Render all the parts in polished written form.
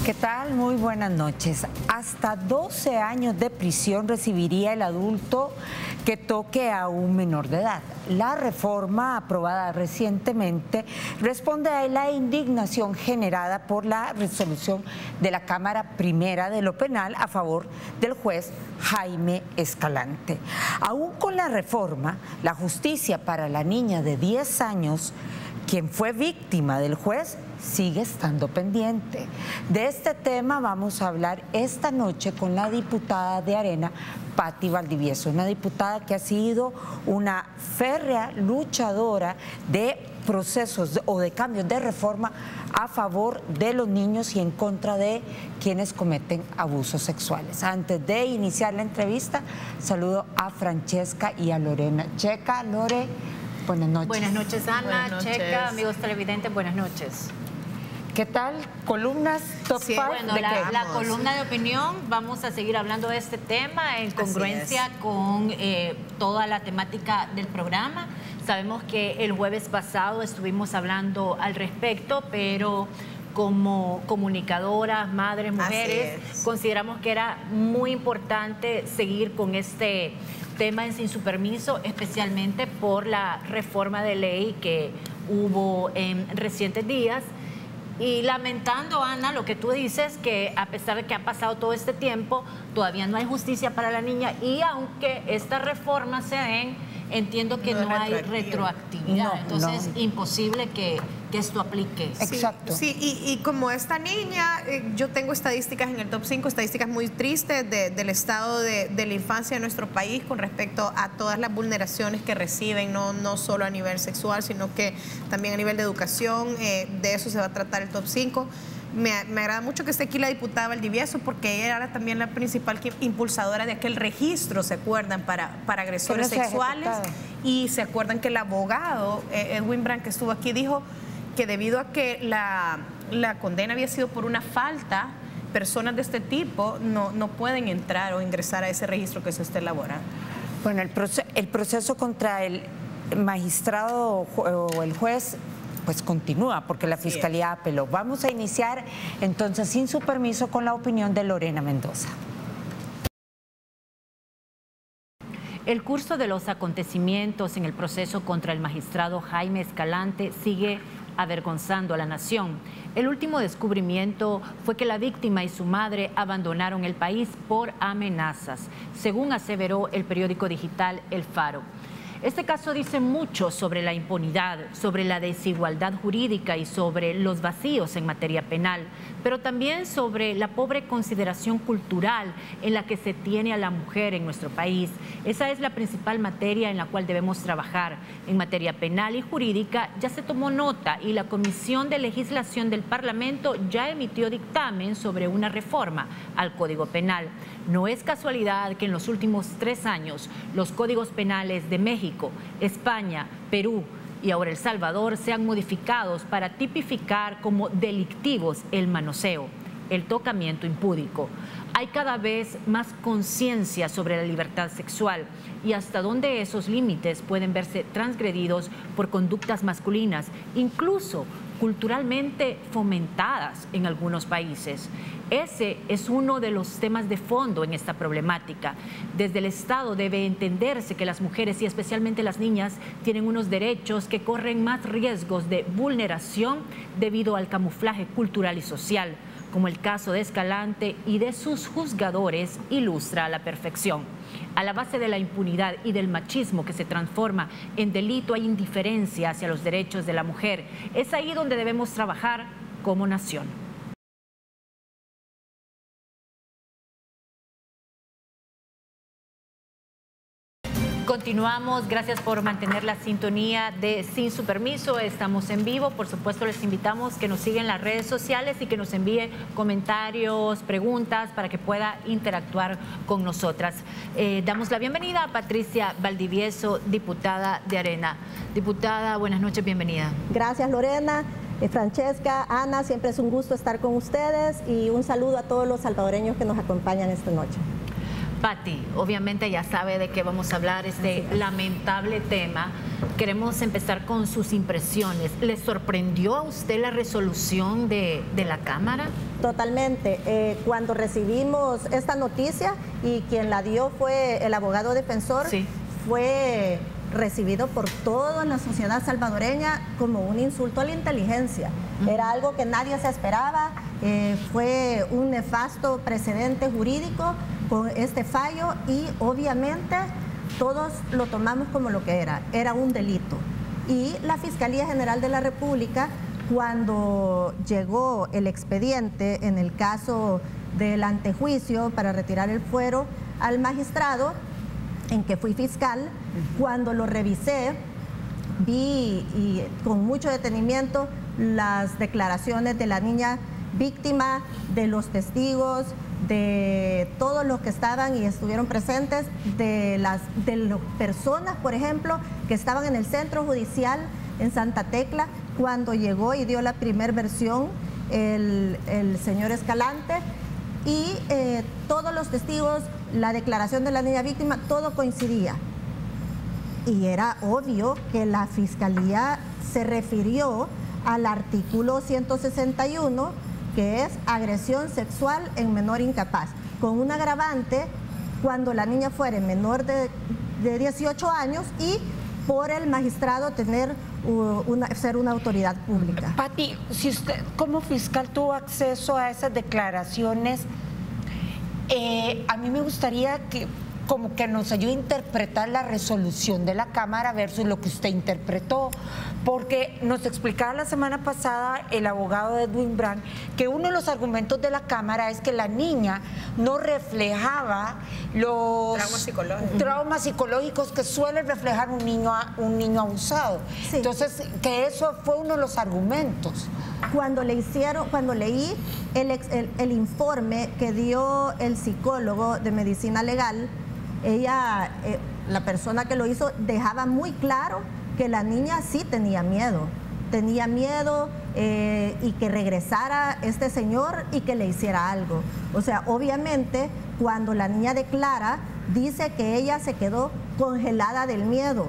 ¿Qué tal? Muy buenas noches. Hasta 12 años de prisión recibiría el adulto que toque a un menor de edad. La reforma aprobada recientemente responde a la indignación generada por la resolución de la Cámara Primera de lo Penal a favor del juez Jaime Escalante. Aún con la reforma, la justicia para la niña de 10 años, quien fue víctima del juez, sigue estando pendiente. De este tema vamos a hablar esta noche con la diputada de Arena, Patti Valdivieso, una diputada que ha sido una férrea luchadora de procesos o de cambios de reforma a favor de los niños y en contra de quienes cometen abusos sexuales. Antes de iniciar la entrevista, saludo a Francesca y a Lorena. Checa, Lore, buenas noches. Buenas noches, Ana. Buenas noches. Checa, amigos televidentes, buenas noches. ¿Qué tal? ¿Columnas top 5? Bueno, la columna de opinión, vamos a seguir hablando de este tema en congruencia con toda la temática del programa. Sabemos que el jueves pasado estuvimos hablando al respecto, pero como comunicadoras, madres, mujeres, consideramos que era muy importante seguir con este tema en Sin Su Permiso, especialmente por la reforma de ley que hubo en recientes días. Y lamentando, Ana, lo que tú dices, que a pesar de que ha pasado todo este tiempo, todavía no hay justicia para la niña y aunque estas reformas se den, entiendo que no hay retroactividad. Entonces, imposible que esto aplique. Exacto. Sí, y como esta niña, yo tengo estadísticas en el top 5, estadísticas muy tristes del estado de la infancia de nuestro país con respecto a todas las vulneraciones que reciben, no solo a nivel sexual, sino que también a nivel de educación. De eso se va a tratar el top 5. Me agrada mucho que esté aquí la diputada Valdivieso porque ella era también la principal impulsadora de aquel registro, ¿se acuerdan? Para agresores sexuales. Y se acuerdan que el abogado Edwin Brand, que estuvo aquí, dijo que debido a que la condena había sido por una falta, personas de este tipo no pueden entrar o ingresar a ese registro que se está elaborando. Bueno, el proceso contra el magistrado o el juez pues continúa porque la Fiscalía apeló. Vamos a iniciar entonces Sin Su Permiso con la opinión de Lorena Mendoza. El curso de los acontecimientos en el proceso contra el magistrado Jaime Escalante sigue avergonzando a la nación. El último descubrimiento fue que la víctima y su madre abandonaron el país por amenazas, según aseveró el periódico digital El Faro. Este caso dice mucho sobre la impunidad, sobre la desigualdad jurídica y sobre los vacíos en materia penal, pero también sobre la pobre consideración cultural en la que se tiene a la mujer en nuestro país. Esa es la principal materia en la cual debemos trabajar. En materia penal y jurídica ya se tomó nota y la Comisión de Legislación del Parlamento ya emitió dictamen sobre una reforma al Código Penal. No es casualidad que en los últimos 3 años los códigos penales de México, España, Perú y ahora El Salvador sean modificados para tipificar como delictivos el manoseo, el tocamiento impúdico. Hay cada vez más conciencia sobre la libertad sexual y hasta dónde esos límites pueden verse transgredidos por conductas masculinas, incluso culturalmente fomentadas en algunos países. Ese es uno de los temas de fondo en esta problemática. Desde el Estado debe entenderse que las mujeres y especialmente las niñas tienen unos derechos que corren más riesgos de vulneración debido al camuflaje cultural y social, como el caso de Escalante y de sus juzgadores ilustra a la perfección. A la base de la impunidad y del machismo que se transforma en delito hay indiferencia hacia los derechos de la mujer. Es ahí donde debemos trabajar como nación. Continuamos, gracias por mantener la sintonía de Sin Su Permiso. Estamos en vivo, por supuesto les invitamos que nos sigan en las redes sociales y que nos envíe comentarios, preguntas para que pueda interactuar con nosotras. Damos la bienvenida a Patricia Valdivieso, diputada de Arena. Diputada, buenas noches, bienvenida. Gracias, Lorena. Francesca, Ana, siempre es un gusto estar con ustedes y un saludo a todos los salvadoreños que nos acompañan esta noche. Pati, obviamente ya sabe de qué vamos a hablar, este lamentable tema. Queremos empezar con sus impresiones. ¿Le sorprendió a usted la resolución de la Cámara? Totalmente. Cuando recibimos esta noticia y quien la dio fue el abogado defensor, fue recibido por toda la sociedad salvadoreña como un insulto a la inteligencia. Era algo que nadie se esperaba, fue un nefasto precedente jurídico con este fallo y obviamente todos lo tomamos como lo que era un delito. Y la Fiscalía General de la República, cuando llegó el expediente en el caso del antejuicio para retirar el fuero al magistrado, en que fui fiscal, cuando lo revisé, vi y con mucho detenimiento las declaraciones de la niña víctima, de los testigos, de todos los que estaban y estuvieron presentes, de las personas, por ejemplo, que estaban en el centro judicial en Santa Tecla, cuando llegó y dio la primera versión el señor Escalante, y todos los testigos, la declaración de la niña víctima, todo coincidía. Y era obvio que la Fiscalía se refirió al artículo 161, que es agresión sexual en menor incapaz, con un agravante cuando la niña fuera menor de 18 años y por el magistrado ser una autoridad pública. Pati, si usted como fiscal tuvo acceso a esas declaraciones, a mí me gustaría que como que nos ayude a interpretar la resolución de la Cámara versus lo que usted interpretó, porque nos explicaba la semana pasada el abogado Edwin Brand que uno de los argumentos de la Cámara es que la niña no reflejaba los traumas psicológicos que suele reflejar un niño abusado. Sí. Entonces, que eso fue uno de los argumentos. Cuando leí el informe que dio el psicólogo de medicina legal, ella, la persona que lo hizo, dejaba muy claro que la niña sí tenía miedo y que regresara este señor y que le hiciera algo. O sea, obviamente, cuando la niña declara, dice que ella se quedó congelada del miedo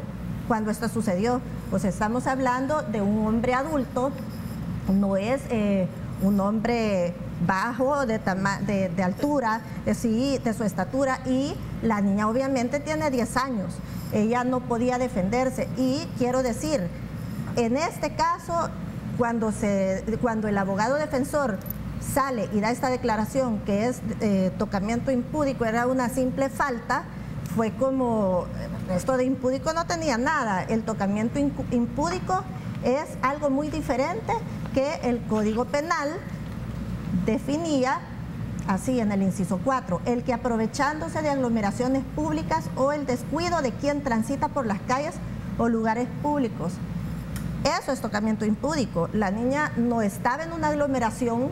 cuando esto sucedió. Pues estamos hablando de un hombre adulto, no es un hombre bajo de altura, sí, de su estatura, y la niña obviamente tiene 10 años. Ella no podía defenderse y quiero decir, en este caso, cuando el abogado defensor sale y da esta declaración que es tocamiento impúdico, era una simple falta, fue como, esto de impúdico no tenía nada. El tocamiento impúdico es algo muy diferente que el Código Penal definía así en el inciso 4, el que aprovechándose de aglomeraciones públicas o el descuido de quien transita por las calles o lugares públicos. Eso es tocamiento impúdico. La niña no estaba en una aglomeración,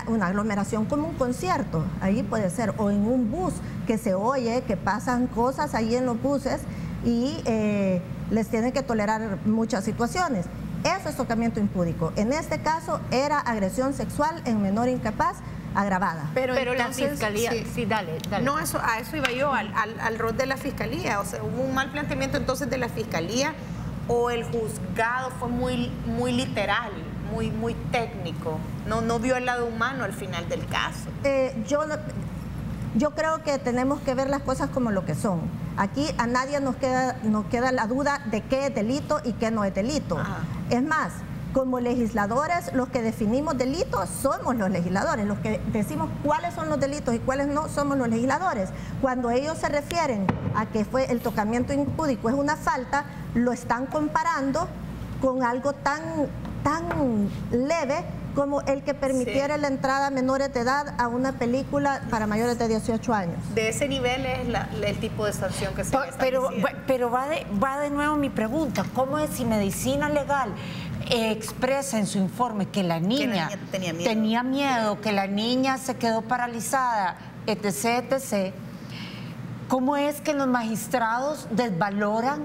una aglomeración como un concierto, ahí puede ser, o en un bus que se oye, que pasan cosas ahí en los buses y les tienen que tolerar muchas situaciones. Eso es tocamiento impúdico. En este caso era agresión sexual en menor incapaz agravada. Pero entonces, la Fiscalía, sí, dale. No, a eso iba yo, al rol de la Fiscalía. O sea, hubo un mal planteamiento entonces de la Fiscalía, o el juzgado fue muy literal, muy técnico. No vio el lado humano al final del caso. Yo creo que tenemos que ver las cosas como lo que son. Aquí a nadie nos queda la duda de qué es delito y qué no es delito. Ajá. Es más, como legisladores, los que definimos delitos somos los legisladores. Los que decimos cuáles son los delitos y cuáles no somos los legisladores. Cuando ellos se refieren a que fue el tocamiento impúdico es una falta, lo están comparando con algo tan leve como el que permitiera la entrada a menores de edad a una película para mayores de 18 años. De ese nivel es el tipo de sanción que se pero va de nuevo mi pregunta, ¿cómo es si medicina legal expresa en su informe que la niña tenía miedo, que la niña se quedó paralizada, etc., ¿cómo es que los magistrados desvaloran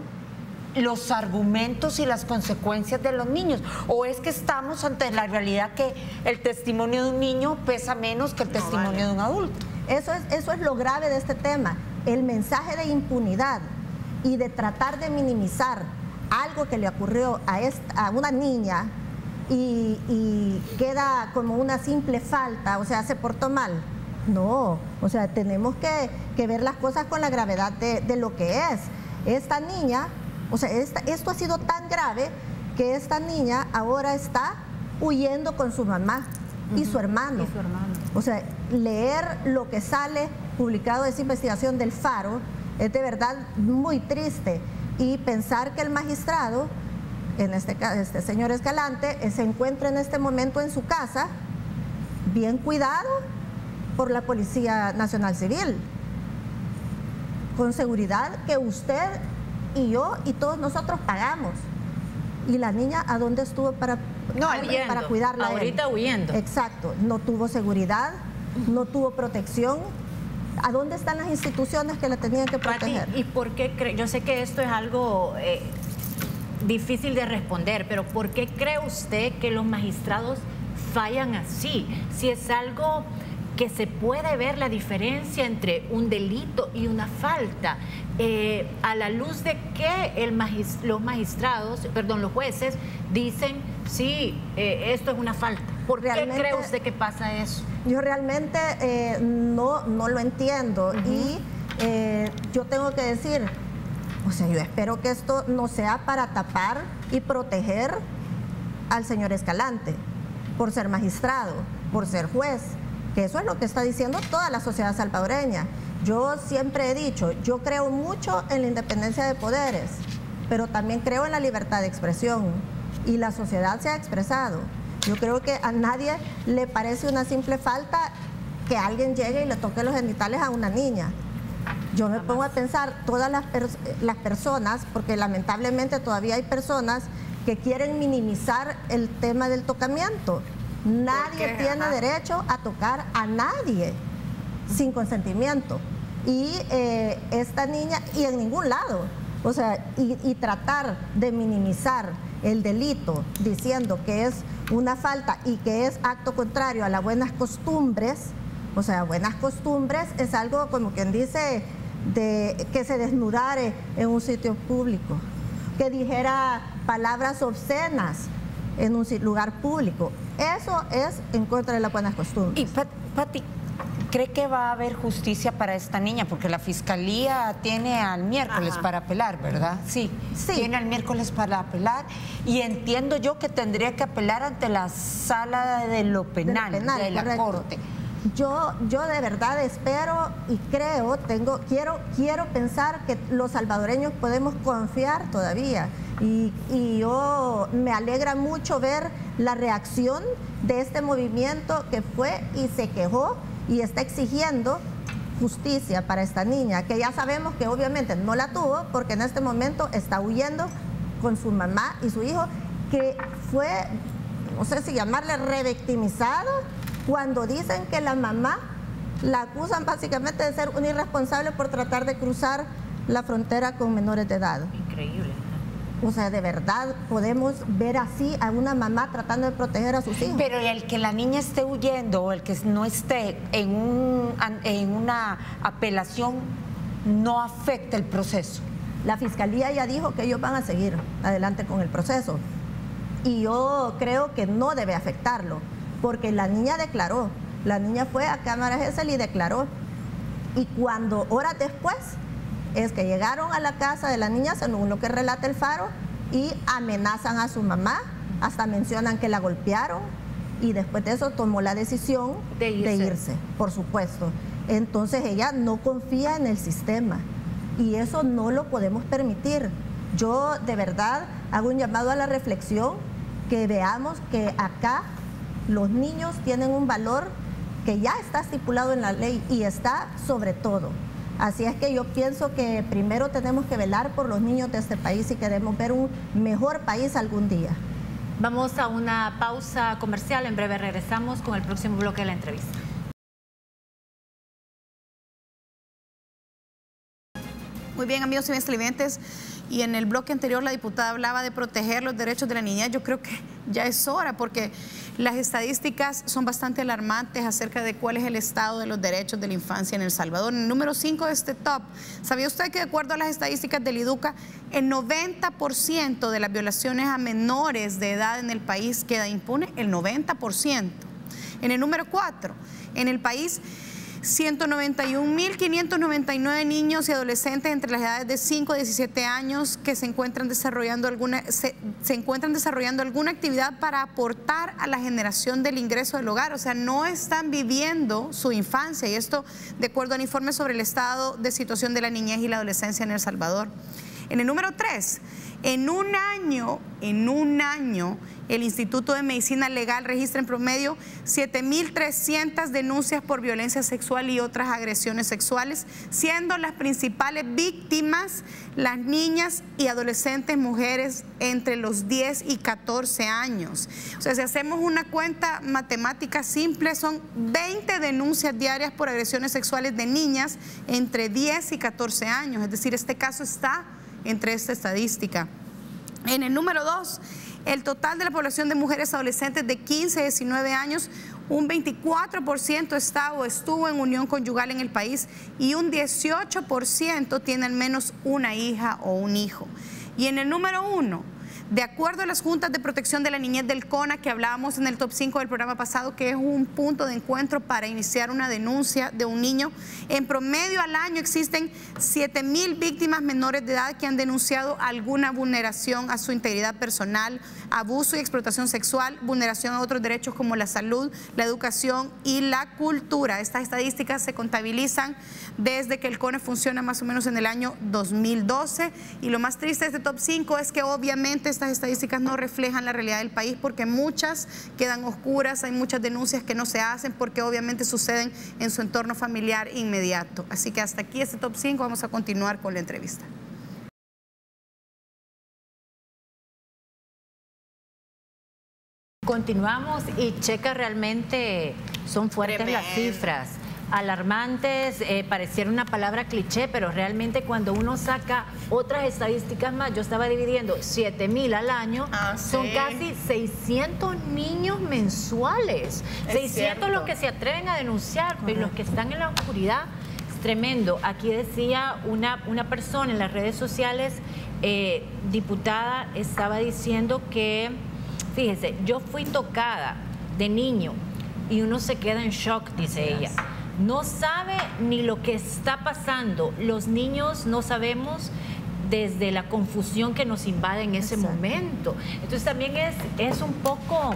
los argumentos y las consecuencias de los niños? ¿O es que estamos ante la realidad que el testimonio de un niño pesa menos que el testimonio de un adulto? Eso es lo grave de este tema, el mensaje de impunidad y de tratar de minimizar algo que le ocurrió a una niña y queda como una simple falta, o sea, se portó mal. No, o sea, tenemos que ver las cosas con la gravedad de lo que es. Esta niña, o sea, esto ha sido tan grave que esta niña ahora está huyendo con su mamá y su hermano. O sea, leer lo que sale publicado de esa investigación del Faro es de verdad muy triste. Y pensar que el magistrado, en este caso, este señor Escalante, se encuentra en este momento en su casa, bien cuidado por la Policía Nacional Civil, con seguridad que usted y yo y todos nosotros pagamos. ¿Y la niña a dónde estuvo para cuidarla? Ahorita huyendo. Exacto, no tuvo seguridad, no tuvo protección. ¿A dónde están las instituciones que la tenían que proteger? Pati, ¿y por qué yo sé que esto es algo difícil de responder, pero ¿por qué cree usted que los magistrados fallan así? Si es algo que se puede ver la diferencia entre un delito y una falta, a la luz de que los jueces dicen, sí, esto es una falta. ¿Por qué cree usted que pasa eso? Yo realmente no lo entiendo. Y yo tengo que decir, o sea, yo espero que esto no sea para tapar y proteger al señor Escalante por ser magistrado, por ser juez, que eso es lo que está diciendo toda la sociedad salvadoreña. Yo siempre he dicho, yo creo mucho en la independencia de poderes, pero también creo en la libertad de expresión, y la sociedad se ha expresado. Yo creo que a nadie le parece una simple falta que alguien llegue y le toque los genitales a una niña. Yo me pongo a pensar, todas las personas, porque lamentablemente todavía hay personas que quieren minimizar el tema del tocamiento. Nadie tiene derecho a tocar a nadie sin consentimiento. Y esta niña, y en ningún lado, o sea, y tratar de minimizar el delito diciendo que es una falta y que es acto contrario a las buenas costumbres, o sea, buenas costumbres es algo como quien dice de que se desnudare en un sitio público, que dijera palabras obscenas en un lugar público. Eso es en contra de las buenas costumbres. Y Pati, ¿cree que va a haber justicia para esta niña? Porque la fiscalía tiene al miércoles para apelar, ¿verdad? Sí, tiene al miércoles para apelar, y entiendo yo que tendría que apelar ante la sala de lo penal, de la corte. Yo de verdad espero y creo, quiero pensar que los salvadoreños podemos confiar todavía. Y yo me alegra mucho ver la reacción de este movimiento que fue y se quejó y está exigiendo justicia para esta niña, que ya sabemos que obviamente no la tuvo porque en este momento está huyendo con su mamá y su hijo, que fue, no sé si llamarle revictimizado, cuando dicen que la mamá la acusan básicamente de ser un irresponsable por tratar de cruzar la frontera con menores de edad. Increíble. O sea, de verdad podemos ver así a una mamá tratando de proteger a sus hijos. Pero el que la niña esté huyendo o el que no esté en una apelación no afecta el proceso. La fiscalía ya dijo que ellos van a seguir adelante con el proceso. Y yo creo que no debe afectarlo, porque la niña declaró. La niña fue a cámara Gesell y declaró. Y cuando, horas después, es que llegaron a la casa de la niña, según lo que relata el Faro, y amenazan a su mamá, hasta mencionan que la golpearon, y después de eso tomó la decisión de irse, por supuesto. Entonces ella no confía en el sistema, y eso no lo podemos permitir. Yo de verdad hago un llamado a la reflexión, que veamos que acá los niños tienen un valor que ya está estipulado en la ley y está sobre todo. Así es que yo pienso que primero tenemos que velar por los niños de este país si queremos ver un mejor país algún día. Vamos a una pausa comercial, en breve regresamos con el próximo bloque de la entrevista. Muy bien, amigos y televidentes, y en el bloque anterior la diputada hablaba de proteger los derechos de la niñez. Yo creo que ya es hora, porque las estadísticas son bastante alarmantes acerca de cuál es el estado de los derechos de la infancia en El Salvador. En el número 5 de este top, ¿sabía usted que de acuerdo a las estadísticas del IDUCA, el 90% de las violaciones a menores de edad en el país queda impune? El 90%. En el número 4, en el país, 191.599 niños y adolescentes entre las edades de 5 a 17 años que se encuentran desarrollando alguna actividad para aportar a la generación del ingreso del hogar. O sea, no están viviendo su infancia, y esto de acuerdo al informe sobre el estado de situación de la niñez y la adolescencia en El Salvador. En el número 3, en un año, el Instituto de Medicina Legal registra en promedio 7.300 denuncias por violencia sexual y otras agresiones sexuales, siendo las principales víctimas las niñas y adolescentes mujeres entre los 10 y 14 años. O sea, si hacemos una cuenta matemática simple, son 20 denuncias diarias por agresiones sexuales de niñas entre 10 y 14 años. Es decir, este caso está entre esta estadística. En el número 2, el total de la población de mujeres adolescentes de 15 a 19 años, un 24% está o estuvo en unión conyugal en el país, y un 18% tiene al menos una hija o un hijo. Y en el número 1, de acuerdo a las juntas de protección de la niñez del CONA, que hablábamos en el top 5 del programa pasado, que es un punto de encuentro para iniciar una denuncia de un niño, en promedio al año existen 7.000 víctimas menores de edad que han denunciado alguna vulneración a su integridad personal, abuso y explotación sexual, vulneración a otros derechos como la salud, la educación y la cultura. Estas estadísticas se contabilizan desde que el CONA funciona más o menos en el año 2012, y lo más triste de este top 5 es que obviamente estas estadísticas no reflejan la realidad del país, porque muchas quedan oscuras, hay muchas denuncias que no se hacen porque obviamente suceden en su entorno familiar inmediato. Así que hasta aquí este top 5, vamos a continuar con la entrevista. Continuamos, y checa, realmente son fuertes las cifras, alarmantes, pareciera una palabra cliché, pero realmente cuando uno saca otras estadísticas más, yo estaba dividiendo 7.000 al año, son casi 600 niños mensuales, 600 los que se atreven a denunciar, pero los que están en la oscuridad, es tremendo. Aquí decía una persona en las redes sociales, diputada, estaba diciendo que, fíjese, yo fui tocada de niño y uno se queda en shock, dice ella. No sabe ni lo que está pasando. Los niños no sabemos desde la confusión que nos invade en ese momento. Entonces también es un poco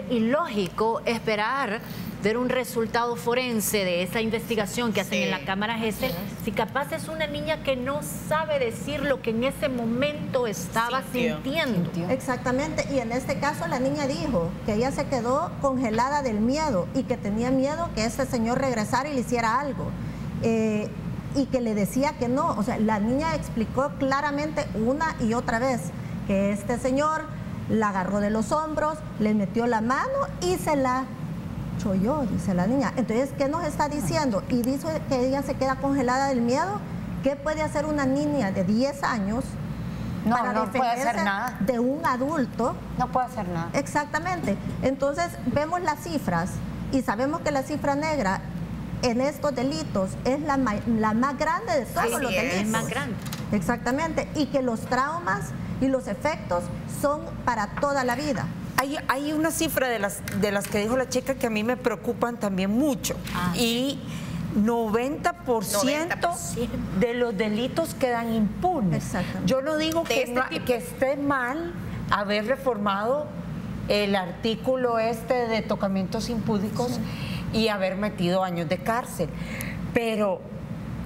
ilógico esperar ver un resultado forense de esa investigación que hacen en la Cámara Gesell, si capaz es una niña que no sabe decir lo que en ese momento estaba sintiendo. Exactamente, y en este caso la niña dijo que ella se quedó congelada del miedo y que tenía miedo que este señor regresara y le hiciera algo. Y que le decía que no. O sea, la niña explicó claramente una y otra vez que este señor la agarró de los hombros, le metió la mano y se la cholló, dice la niña. Entonces, ¿qué nos está diciendo? Y dice que ella se queda congelada del miedo. ¿Qué puede hacer una niña de 10 años para defenderse de un adulto? No puede hacer nada. Exactamente. Entonces, vemos las cifras y sabemos que la cifra negra en estos delitos es la más grande de todos los delitos. Es más grande. Exactamente. Y que los traumas y los efectos son para toda la vida. Hay una cifra de las que dijo la chica que a mí me preocupan también mucho. Y 90% de los delitos quedan impunes. Yo no digo que esté mal haber reformado el artículo de tocamientos impúdicos y haber metido años de cárcel, pero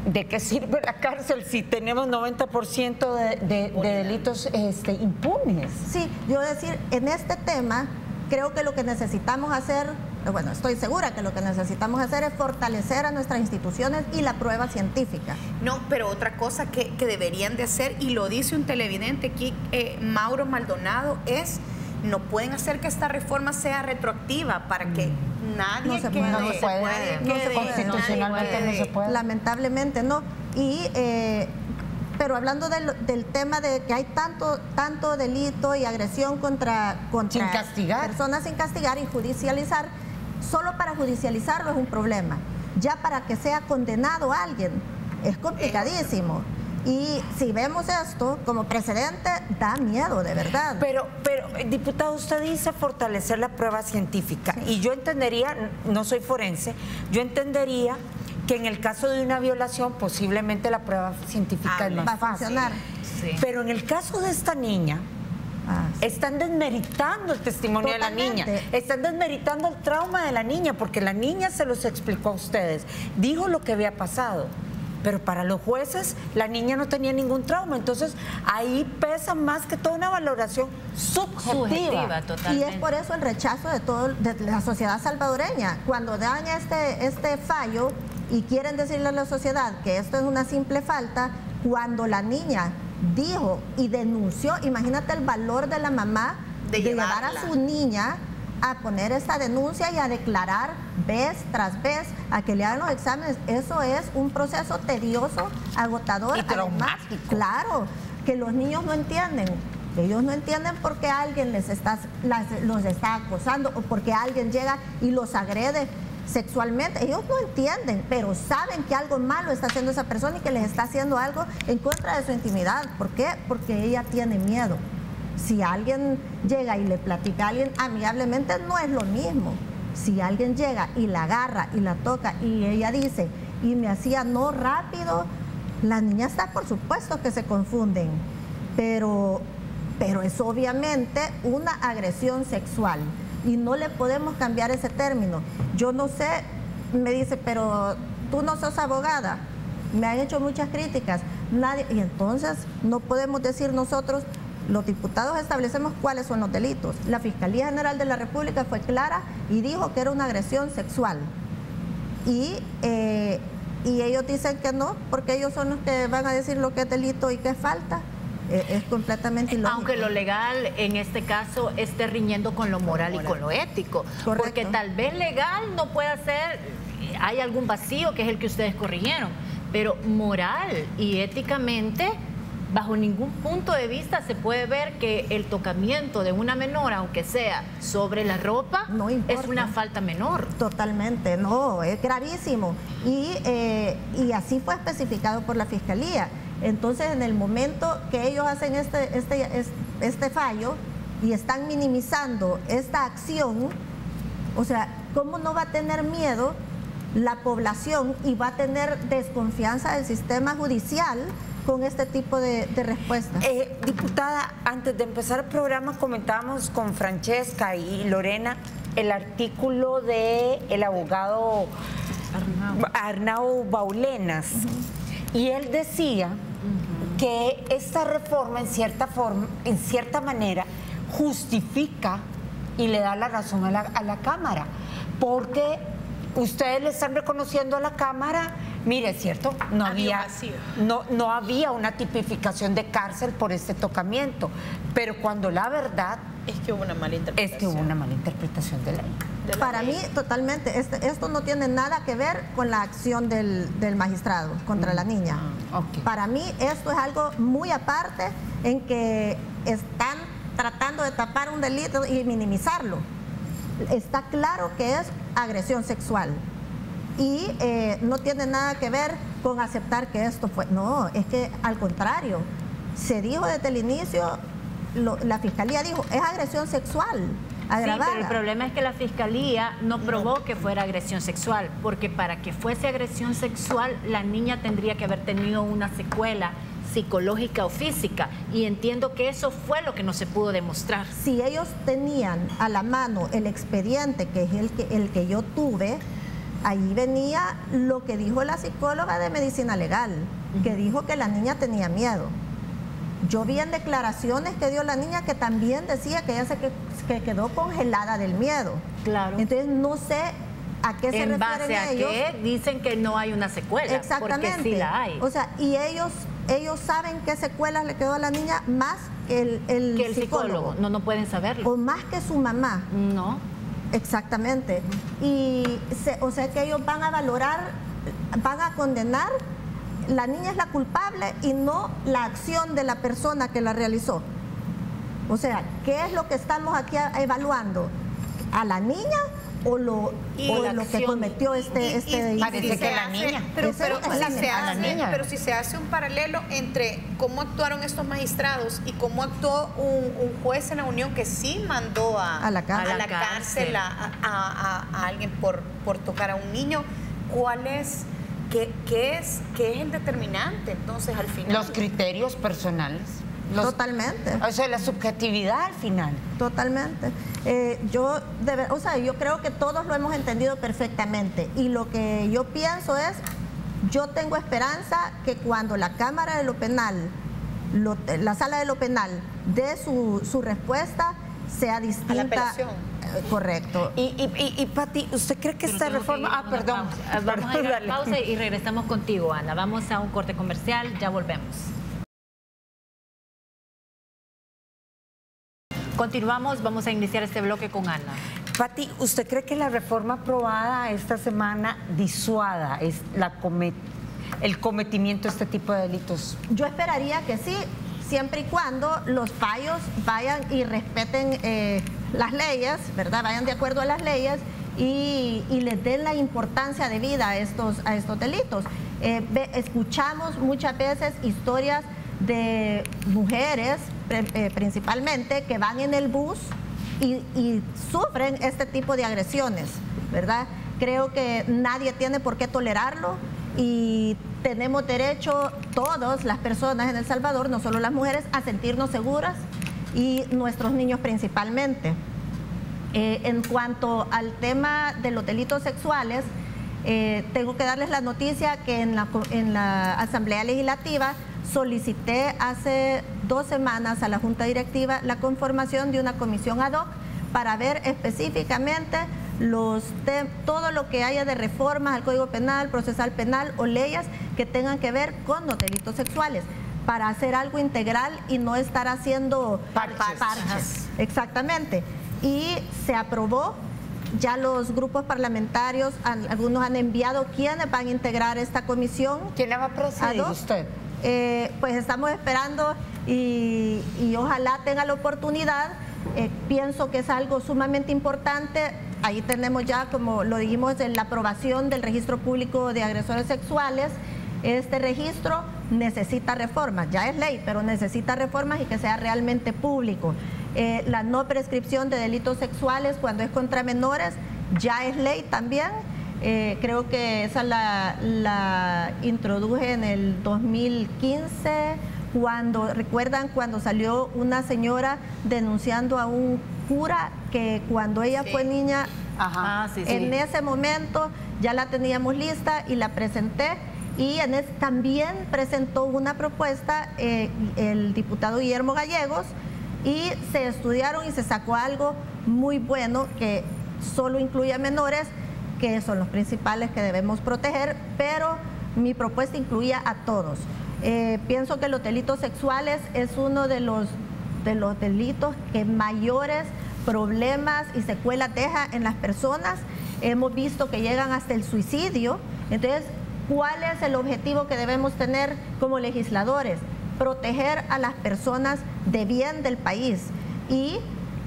¿de qué sirve la cárcel si tenemos 90% de delitos impunes? Sí, yo decir, en este tema creo que lo que necesitamos hacer, bueno, estoy segura que lo que necesitamos hacer es fortalecer a nuestras instituciones y la prueba científica. No, pero otra cosa que deberían de hacer, y lo dice un televidente aquí, Mauro Maldonado, es no pueden hacer que esta reforma sea retroactiva para que nadie constitucionalmente no se puede. Lamentablemente no. Y pero hablando del tema de que hay tanto delito y agresión contra sin castigar, personas sin castigar y judicializar, solo para judicializarlo es un problema. Ya para que sea condenado a alguien es complicadísimo. Y si vemos esto como precedente, da miedo, de verdad. Pero diputado, usted dice fortalecer la prueba científica. Sí. Y yo entendería, no soy forense, yo entendería que en el caso de una violación posiblemente la prueba científica es más fácil. Va a funcionar. Sí. Pero en el caso de esta niña, están desmeritando el testimonio de la niña, están desmeritando el trauma de la niña, porque la niña se los explicó a ustedes, dijo lo que había pasado. Pero para los jueces la niña no tenía ningún trauma, entonces ahí pesa más que toda una valoración subjetiva. Y es por eso el rechazo de la sociedad salvadoreña. Cuando dan este fallo y quieren decirle a la sociedad que esto es una simple falta, cuando la niña dijo y denunció, imagínate el valor de la mamá de llevar a su niña a poner esta denuncia y a declarar vez tras vez, a que le hagan los exámenes. Eso es un proceso tedioso, agotador. Y traumático. Además, claro, que los niños no entienden. Ellos no entienden por qué alguien los está acosando o porque alguien llega y los agrede sexualmente. Ellos no entienden, pero saben que algo malo está haciendo esa persona y que les está haciendo algo en contra de su intimidad. ¿Por qué? Porque ella tiene miedo. Si alguien llega y le platica a alguien amigablemente, no es lo mismo. Si alguien llega y la agarra y la toca y ella dice, y me hacía no rápido, las niñas por supuesto que se confunden, pero es obviamente una agresión sexual y no le podemos cambiar ese término. Yo no sé, me dice, pero tú no sos abogada, me han hecho muchas críticas, nadie, y entonces no podemos decir nosotros, los diputados establecemos cuáles son los delitos. La Fiscalía General de la República fue clara y dijo que era una agresión sexual. Y ellos dicen que no, porque ellos son los que van a decir lo que es delito y qué es falta. Es completamente ilógico. Aunque lo legal en este caso esté riñendo con lo moral y con lo ético. Correcto. Porque tal vez legal no pueda ser, hay algún vacío que es el que ustedes corrigieron, pero moral y éticamente, bajo ningún punto de vista se puede ver que el tocamiento de una menor, aunque sea sobre la ropa, no es una falta menor. Totalmente, no, es gravísimo. Y así fue especificado por la Fiscalía. Entonces, en el momento que ellos hacen este fallo y están minimizando esta acción, o sea, ¿cómo no va a tener miedo la población y va a tener desconfianza del sistema judicial con este tipo de respuestas? Diputada, antes de empezar el programa comentábamos con Francesca y Lorena el artículo del abogado Arnau Baulenas, y él decía que esta reforma en cierta manera justifica y le da la razón a la Cámara, porque ustedes le están reconociendo a la Cámara, mire, es cierto, no había una tipificación de cárcel por este tocamiento, pero cuando la verdad es que hubo una mala interpretación. De la ley. Para mí, totalmente, esto no tiene nada que ver con la acción del magistrado contra la niña. Okay. Para mí, esto es algo muy aparte en que están tratando de tapar un delito y minimizarlo. Está claro que es agresión sexual y no tiene nada que ver con aceptar que esto fue. No, es que al contrario, se dijo desde el inicio, la Fiscalía dijo, es agresión sexual agravada. Sí, pero el problema es que la Fiscalía no probó que fuera agresión sexual, porque para que fuese agresión sexual, la niña tendría que haber tenido una secuela psicológica o física, y entiendo que eso fue lo que no se pudo demostrar. Si ellos tenían a la mano el expediente, que es el que yo tuve, ahí venía lo que dijo la psicóloga de medicina legal, que dijo que la niña tenía miedo. Yo vi en declaraciones que dio la niña que también decía que ella que quedó congelada del miedo. Claro. Entonces no sé a qué se refieren ellos. ¿En base a qué dicen que no hay una secuela? Exactamente. Porque sí la hay. O sea, y ellos saben qué secuelas le quedó a la niña más que el psicólogo. No pueden saberlo. O más que su mamá. No. Exactamente. Y o sea que ellos van a valorar, van a condenar la niña es la culpable y no la acción de la persona que la realizó. O sea, ¿qué es lo que estamos aquí evaluando? ¿A la niña o lo que cometió este parece que la niña. Pero si se hace un paralelo entre cómo actuaron estos magistrados y cómo actuó un juez en la Unión que sí mandó a la cárcel a alguien por tocar a un niño, ¿qué es el determinante entonces al final? Los criterios personales. Totalmente. O sea, la subjetividad al final. Totalmente. Yo creo que todos lo hemos entendido perfectamente y lo que yo pienso es, yo tengo esperanza que cuando la Cámara de lo Penal, la Sala de lo Penal dé su respuesta, sea distinta. A la apelación. Correcto. Y Pati, ¿usted cree que esta reforma... perdón. Vamos a ir a la pausa y regresamos contigo, Ana. Vamos a un corte comercial, ya volvemos. Continuamos, vamos a iniciar este bloque con Ana. Pati, ¿usted cree que la reforma aprobada esta semana disuada el cometimiento de este tipo de delitos? Yo esperaría que sí, siempre y cuando los fallos vayan y respeten las leyes, ¿verdad? Vayan de acuerdo a las leyes y les den la importancia debida a estos delitos. Escuchamos muchas veces historias de mujeres principalmente que van en el bus y sufren este tipo de agresiones, ¿verdad? Creo que nadie tiene por qué tolerarlo y tenemos derecho todas las personas en El Salvador, no solo las mujeres, a sentirnos seguras y nuestros niños principalmente. En cuanto al tema de los delitos sexuales, tengo que darles la noticia que en la Asamblea Legislativa solicité hace 2 semanas a la Junta Directiva la conformación de una comisión ad hoc para ver específicamente todo lo que haya de reformas al Código Penal, Procesal Penal o leyes que tengan que ver con los delitos sexuales, para hacer algo integral y no estar haciendo parches. Exactamente. Y se aprobó. Ya los grupos parlamentarios, algunos han enviado quiénes van a integrar esta comisión. ¿Quién la va a presidir usted? Pues estamos esperando y ojalá tenga la oportunidad. Pienso que es algo sumamente importante. Ahí tenemos ya, como lo dijimos, la aprobación del registro público de agresores sexuales. Este registro necesita reformas, ya es ley, pero necesita reformas y que sea realmente público. La no prescripción de delitos sexuales cuando es contra menores ya es ley también. Creo que esa la introduje en el 2015, recuerdan cuando salió una señora denunciando a un cura que cuando ella fue niña, en ese momento ya la teníamos lista y la presenté. Y también presentó una propuesta el diputado Guillermo Gallegos y se estudiaron y se sacó algo muy bueno que solo incluye a menores, que son los principales que debemos proteger, pero mi propuesta incluía a todos. Pienso que los delitos sexuales es uno de los delitos que mayores problemas y secuelas deja en las personas. Hemos visto que llegan hasta el suicidio. Entonces, ¿cuál es el objetivo que debemos tener como legisladores? Proteger a las personas de bien del país y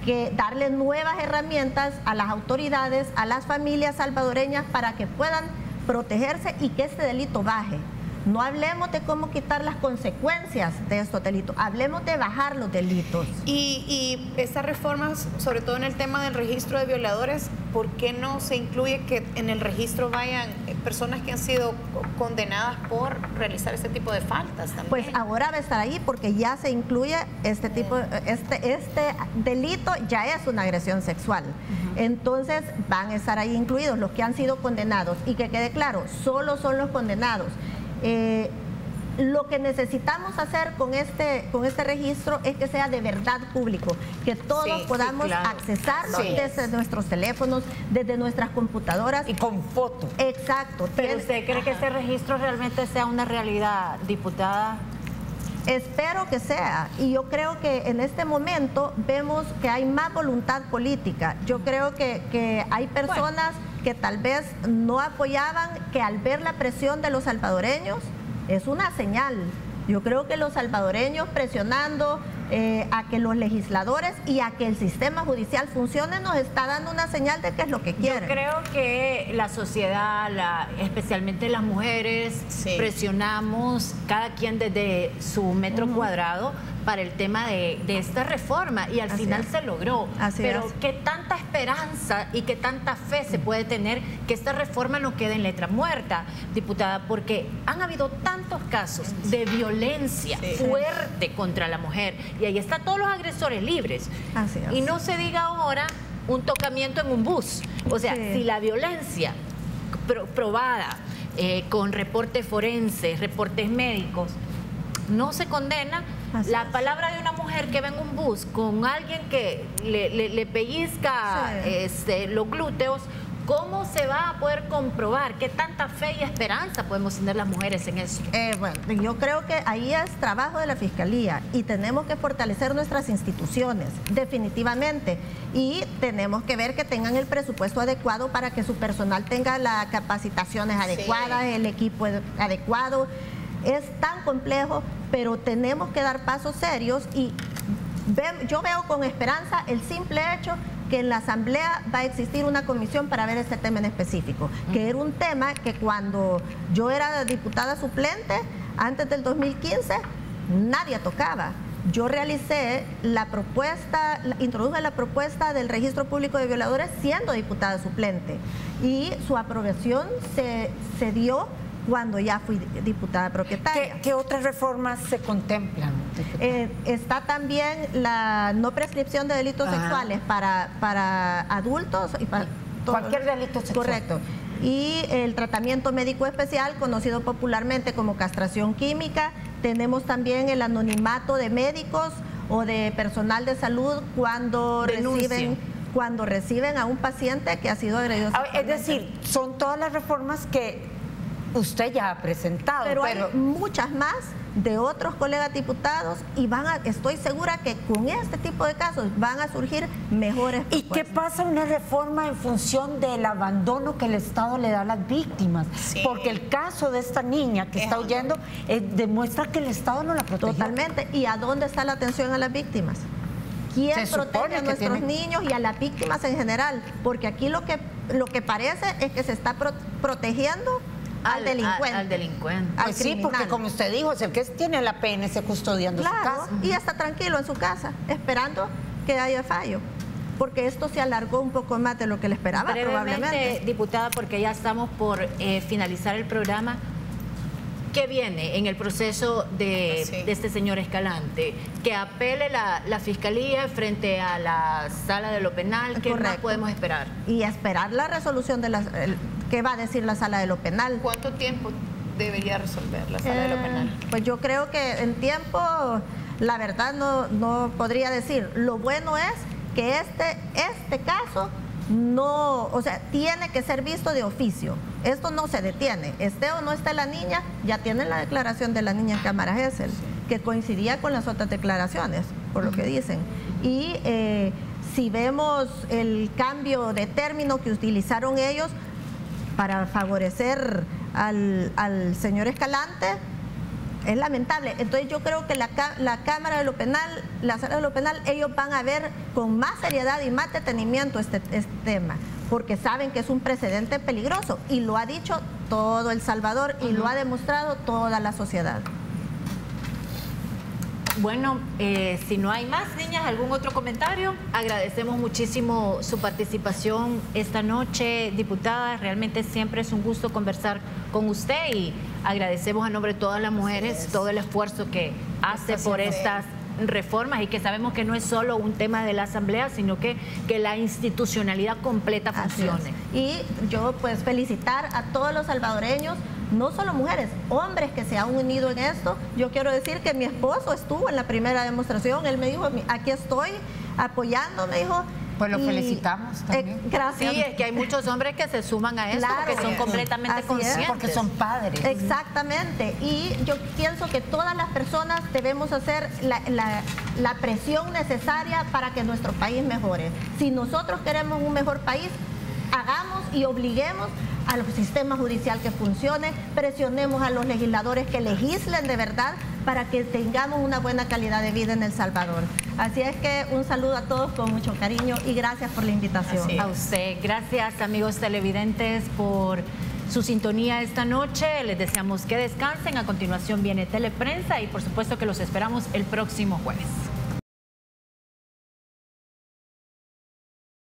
que darle nuevas herramientas a las autoridades, a las familias salvadoreñas para que puedan protegerse y que este delito baje. No hablemos de cómo quitar las consecuencias de estos delitos, hablemos de bajar los delitos. Y estas reformas, sobre todo en el tema del registro de violadores, ¿por qué no se incluye que en el registro vayan personas que han sido condenadas por realizar este tipo de faltas también? Pues ahora va a estar ahí porque ya se incluye este delito, ya es una agresión sexual. Entonces van a estar ahí incluidos los que han sido condenados y que quede claro, solo son los condenados. Lo que necesitamos hacer con este registro es que sea de verdad público, que todos podamos accesarlo desde nuestros teléfonos, desde nuestras computadoras. Y con foto. Exacto. ¿Pero usted cree que este registro realmente sea una realidad, diputada? Espero que sea, y yo creo que en este momento vemos que hay más voluntad política. Yo creo que hay personas que tal vez no apoyaban, que al ver la presión de los salvadoreños es una señal. Yo creo que los salvadoreños presionando a que los legisladores y a que el sistema judicial funcione nos está dando una señal de qué es lo que quieren. Yo creo que la sociedad, especialmente las mujeres, presionamos cada quien desde su metro cuadrado para el tema de esta reforma y al final se logró. Pero qué tanta esperanza y qué tanta fe se puede tener que esta reforma no quede en letra muerta, diputada, porque han habido tantos casos de violencia fuerte contra la mujer y ahí están todos los agresores libres. Y no se diga ahora un tocamiento en un bus. O sea, si la violencia probada con reportes forenses, reportes médicos, no se condena, la palabra de una mujer que va en un bus con alguien que le pellizca los glúteos, ¿cómo se va a poder comprobar? ¿Qué tanta fe y esperanza podemos tener las mujeres en eso? Bueno, yo creo que ahí es trabajo de la Fiscalía y tenemos que fortalecer nuestras instituciones, definitivamente. Y tenemos que ver que tengan el presupuesto adecuado para que su personal tenga las capacitaciones adecuadas, el equipo adecuado. Es tan complejo, pero tenemos que dar pasos serios y yo veo con esperanza el simple hecho que en la Asamblea va a existir una comisión para ver este tema en específico, que era un tema que cuando yo era diputada suplente, antes del 2015, nadie tocaba. Yo realicé la propuesta, introduje la propuesta del registro público de violadores siendo diputada suplente y su aprobación se dio cuando ya fui diputada propietaria. ¿Qué otras reformas se contemplan? Está también la no prescripción de delitos sexuales para adultos y para cualquier delito sexual. Correcto. Y el tratamiento médico especial, conocido popularmente como castración química. Tenemos también el anonimato de médicos o de personal de salud cuando reciben a un paciente que ha sido agredido sexualmente. Es decir, son todas las reformas que usted ya ha presentado. Pero hay muchas más de otros colegas diputados y estoy segura que con este tipo de casos van a surgir mejores propuestas. ¿Y qué pasa una reforma en función del abandono que el Estado le da a las víctimas? Porque el caso de esta niña que está huyendo demuestra que el Estado no la protege. Totalmente. ¿Y a dónde está la atención a las víctimas? ¿Quién protege a nuestros niños y a las víctimas en general? Porque aquí lo que parece es que se está protegiendo al delincuente. Al delincuente. Pues sí, porque como usted dijo, es el que tiene la PNC custodiando su casa. Y está tranquilo en su casa, esperando que haya fallo. Porque esto se alargó un poco más de lo que le esperaba, probablemente. Diputada, porque ya estamos por finalizar el programa. ¿Qué viene en el proceso de este señor Escalante? Que apele la Fiscalía frente a la Sala de lo Penal. ¿Qué más podemos esperar? Y esperar la resolución de ¿qué va a decir la Sala de lo Penal? ¿Cuánto tiempo debería resolver la Sala de lo Penal? Pues yo creo que en tiempo, la verdad no podría decir. Lo bueno es que este caso tiene que ser visto de oficio. Esto no se detiene. Esté o no esté la niña, ya tienen la declaración de la niña en Cámara Gesell, que coincidía con las otras declaraciones, por lo que dicen. Y si vemos el cambio de término que utilizaron ellos para favorecer al señor Escalante, es lamentable. Entonces yo creo que la Cámara de lo Penal, la Sala de lo Penal, ellos van a ver con más seriedad y más detenimiento este tema, porque saben que es un precedente peligroso y lo ha dicho todo El Salvador y lo ha demostrado toda la sociedad. Bueno, si no hay más, niñas, ¿algún otro comentario? Agradecemos muchísimo su participación esta noche, diputada. Realmente siempre es un gusto conversar con usted y agradecemos a nombre de todas las mujeres todo el esfuerzo que hace por estas reformas y que sabemos que no es solo un tema de la Asamblea, sino que la institucionalidad completa funcione. Y yo pues felicitar a todos los salvadoreños, no solo mujeres, hombres que se han unido en esto. Yo quiero decir que mi esposo estuvo en la primera demostración, él me dijo, aquí estoy apoyando, me dijo. Pues lo felicitamos también. Gracias. Sí, es que hay muchos hombres que se suman a esto porque son completamente conscientes. Porque son padres. Exactamente. Y yo pienso que todas las personas debemos hacer la presión necesaria para que nuestro país mejore. Si nosotros queremos un mejor país, hagamos y obliguemos al sistema judicial que funcione, presionemos a los legisladores que legislen de verdad para que tengamos una buena calidad de vida en El Salvador. Así es que un saludo a todos con mucho cariño y gracias por la invitación. A usted, gracias amigos televidentes por su sintonía esta noche. Les deseamos que descansen. A continuación viene Teleprensa y por supuesto que los esperamos el próximo jueves.